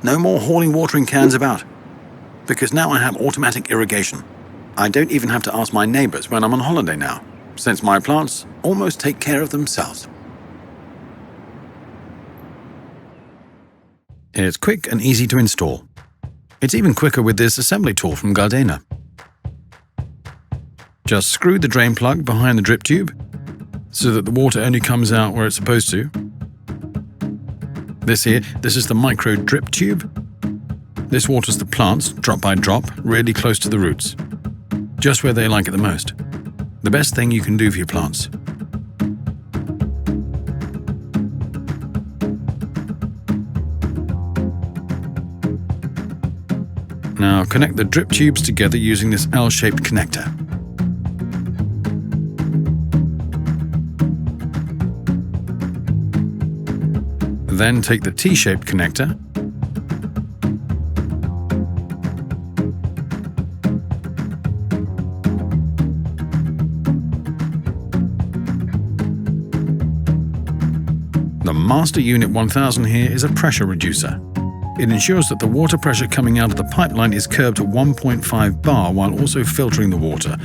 No more hauling watering cans about, because now I have automatic irrigation. I don't even have to ask my neighbors when I'm on holiday now, since my plants almost take care of themselves. It's quick and easy to install. It's even quicker with this assembly tool from Gardena. Just screw the drain plug behind the drip tube so that the water only comes out where it's supposed to. This is the micro drip tube. This waters the plants drop by drop, really close to the roots, just where they like it the most. The best thing you can do for your plants. Now connect the drip tubes together using this L-shaped connector. Then take the T-shaped connector The Master Unit 1000 here is a pressure reducer. It ensures that the water pressure coming out of the pipeline is curbed to 1.5 bar while also filtering the water.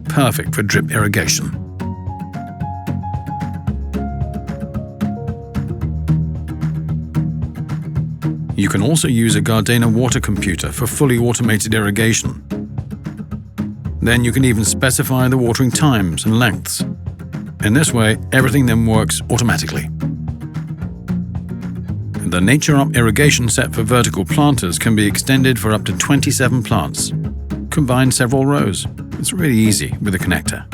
Perfect for drip irrigation. You can also use a Gardena water computer for fully automated irrigation. Then you can even specify the watering times and lengths. In this way, everything then works automatically. The NatureUp irrigation set for vertical planters can be extended for up to 27 plants. Combine several rows. It's really easy with a connector.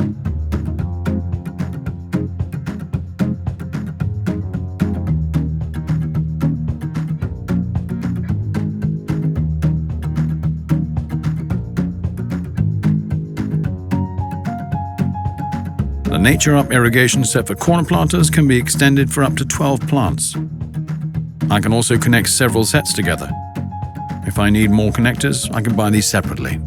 The NatureUp irrigation set for corner planters can be extended for up to 12 plants. I can also connect several sets together. If I need more connectors, I can buy these separately.